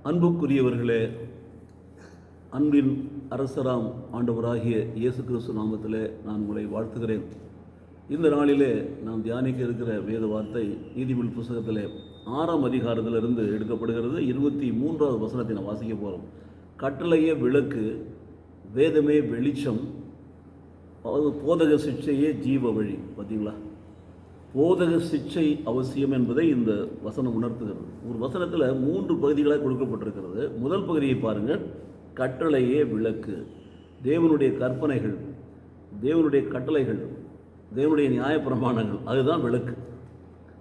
அன்புக்குரியவர்களே, அன்பின் அரசராம் ஆண்டவராகிய இயேசு கிறிஸ்து நாமத்திலே நான் உங்களை வாழ்த்துகிறேன். இந்த நாளிலே நாம் தியானிக்க இருக்கிற வேத வார்த்தை நீதிமொழி புத்தகத்திலே 6ஆம் அதிகாரத்திலிருந்து எடுக்கப்படுகிறது. 23வது வசனத்தை நான் வாசிக்க போகிறோம். கட்டளையே விளக்கு, வேதமே வெளிச்சம், போதக சிக்ஷையே ஜீவ வழி. பார்த்தீங்களா, போதக சிக்ஷை அவசியம் என்பதை இந்த வசனம் உணர்த்துகிறது. ஒரு வசனத்தில் 3 பகுதிகளாக கொடுக்கப்பட்டிருக்கிறது. முதல் பகுதியை பாருங்கள். கட்டளையே விளக்கு, தேவனுடைய கற்பனைகள், தேவனுடைய கட்டளைகள், தேவனுடைய நியாயப்பிரமாணங்கள், அதுதான் விளக்கு.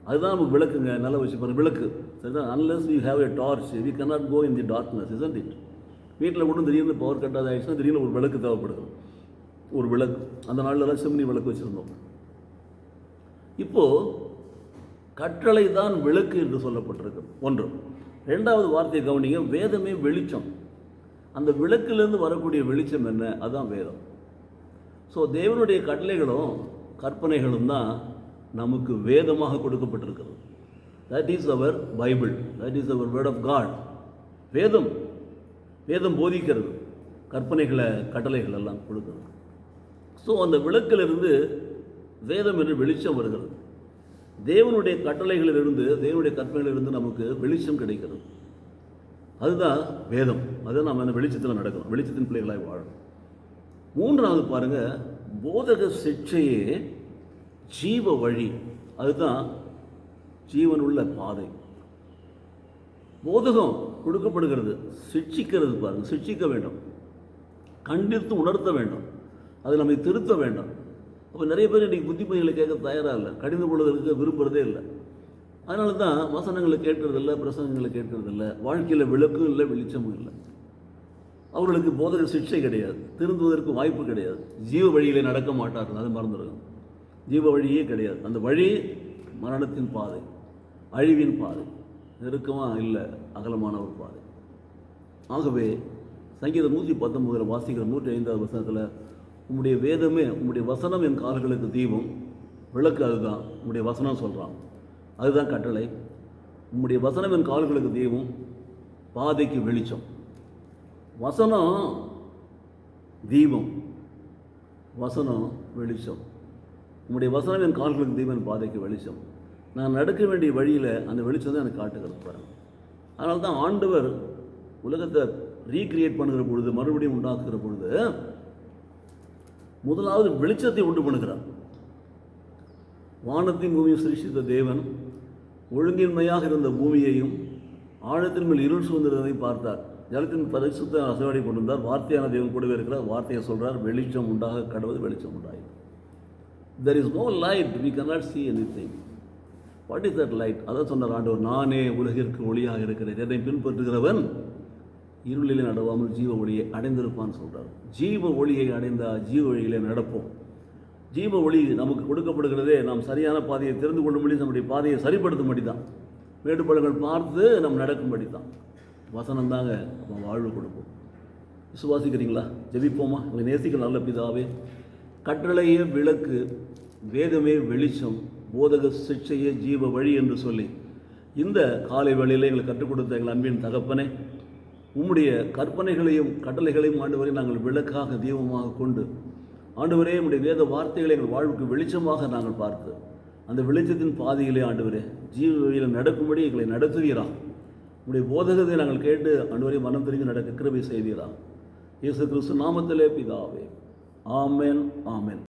அதுதான் நமக்கு விளக்குங்க. நல்லா வச்சு பாருங்கள், விளக்கு. சரிதான். Unless we have a torch we cannot go in the darkness, isn't it? வீட்டில் கூட திடீர்னு பவர் கட்டாத ஆகிடுச்சுன்னா திடீர்னு ஒரு விளக்கு தேவைப்படுது. ஒரு விளக்கு, அந்த நாளிலெல்லாம் சிம்னி விளக்கு வச்சுருந்தோம். இப்போது கட்டளை தான் விளக்கு என்று சொல்லப்பட்டிருக்கு. ஒன்று. 2வது வார்த்தையை கவனிங்க, வேதமே வெளிச்சம். அந்த விளக்கிலிருந்து வரக்கூடிய வெளிச்சம் என்ன? அதுதான் வேதம். ஸோ தேவனுடைய கட்டளைகளும் கற்பனைகளும் தான் நமக்கு வேதமாக கொடுக்கப்பட்டிருக்கிறது. That is our Bible, that is our word of God. வேதம் வேதம் போதிக்கிறது, கற்பனைகளை கட்டளைகள் எல்லாம் கொடுக்கிறது. ஸோ அந்த விளக்கிலிருந்து வேதம் என்று வெளிச்சம் வருகிறது. தேவனுடைய கட்டளைகளிலிருந்து, தேவனுடைய கற்பனைகளிலிருந்து நமக்கு வெளிச்சம் கிடைக்கிறது. அதுதான் வேதம். அதுதான் நாம் அந்த வெளிச்சத்தில் நடக்கணும், வெளிச்சத்தின் பிள்ளைகளாய் வாழணும். 3வது பாருங்கள், போதக சிக்ஷையே ஜீவ வழி. அதுதான் ஜீவனுள்ள பாதை. போதகம் கொடுக்கப்படுகிறது, சிக்ஷிக்கிறது. பாருங்கள், சிக்ஷிக்க வேண்டும், கண்டித்து உணர்த்த வேண்டும், அது நம்மை திருத்த வேண்டும். அப்போ நிறைய பேர் இன்றைக்கி புத்திமதிகளை கேட்க தயாராக இல்லை, கடிந்து கொள்வதற்கு விரும்புகிறதே இல்லை. அதனால தான் வசனங்களை கேட்கறதில்லை, பிரசங்கங்களை கேட்கறதில்லை, வாழ்க்கையில் விளக்கும் இல்லை, வெளிச்சமும் இல்லை. அவர்களுக்கு போதக சிக்ஷை கிடையாது, திருந்துவதற்கு வாய்ப்பு கிடையாது. ஜீவ வழியிலே நடக்க மாட்டார்கள், அது மறந்துடுங்க. ஜீவ வழியே கிடையாது. அந்த வழி மரணத்தின் பாதை, அழிவின் பாதை, நெருக்கமாக இல்லை, அகலமான ஒரு பாதை. ஆகவே சங்கீதம் 119 வாசிக்கிற 105வது வசனத்தில், உம்முடைய வேதமே, உம்முடைய வசனம் என் கால்களுக்கு தீபம், விளக்கு. அதுதான் உம்முடைய வசனம் சொல்கிறான், அதுதான் கட்டளை. உம்முடைய வசனம் என் கால்களுக்கு தீபம், பாதைக்கு வெளிச்சம். வசனம் தீபம், வசனம் வெளிச்சம். உம்முடைய வசனம் என் கால்களுக்கு தீபம், பாதைக்கு வெளிச்சம். நான் நடக்க வேண்டிய வழியில் அந்த வெளிச்சம் தான் எனக்கு காட்டுகிறது பாருங்கள். அதனால தான் ஆண்டவர் உலகத்தை ரீக்ரியேட் பண்ணுகிற பொழுது, மறுபடியும் உண்டாக்குகிற பொழுது, முதலாவது வெளிச்சத்தை உண்டு பண்ணுகிறார். வானத்தின் பூமியும் சிருஷ்டித்த தேவன் ஒழுங்கின்மையாக இருந்த பூமியையும் ஆழத்தின் மேல் இருள் சூழ்ந்திருந்ததை பார்த்தார். ஜலத்தின் பரிசுத்த அசைவாடி கொண்டிருந்தார். வார்த்தையான தேவன் கூடவே இருக்கிறார். வார்த்தையை சொல்கிறார், வெளிச்சம் உண்டாக கடவுள், வெளிச்சம் உண்டாகும். There is no light, we cannot see anything. What is that light? அதான் சொன்னார் ஆண்டவர், நானே உலகிற்கு ஒளியாக இருக்கிறேன், என்னை பின்பற்றுகிறவன் இருளிலே நடவாமல் ஜீவ ஒளியை அடைந்திருப்பான்னு சொல்கிறார். ஜீவ ஒளியை அடைந்தால் ஜீவ வழியிலே நடப்போம். ஜீவ ஒளி நமக்கு கொடுக்கப்படுகிறதே நாம் சரியான பாதையை தெரிந்து கொள்ளும்படி, நம்முடைய பாதையை சரிப்படுத்தும்படி தான், மேடுபள்ளங்கள் பார்த்து நம்ம நடக்கும்படி தான். வசனம் தாங்க நம்ம வாழ்வு கொடுப்போம். விசுவாசிக்கிறீங்களா? ஜெபிப்போமா? உங்களை நேசிக்கிற நல்ல பிதாவே, கட்டளையே விளக்கு, வேதமே வெளிச்சம், போதக சிக்ஷையே ஜீவ வழி என்று சொல்லி இந்த காலை வேளையில் எங்களுக்கு கற்றுக் கொடுத்த எங்கள் அன்பின் தகப்பனே, உம்முடைய கற்பனைகளையும் கட்டளைகளையும் ஆண்டவரே நாங்கள் விளக்காக தீபமாக கொண்டு, ஆண்டவரே உம்முடைய வேத வார்த்தைகளை எங்கள் வாழ்வுக்கு வெளிச்சமாக நாங்கள் பார்த்து, அந்த வெளிச்சத்தின் பாதையிலே ஆண்டவரே ஜீவ வழியில் நடக்கும்படி எங்களை நடத்துவீரா. உம்முடைய போதகத்தை நாங்கள் கேட்டு ஆண்டவரே மனம் தெரிஞ்சு நடக்க கிருபை செய்வீரா. இயேசு கிறிஸ்து நாமத்திலே பிதாவே, ஆமென், ஆமென்.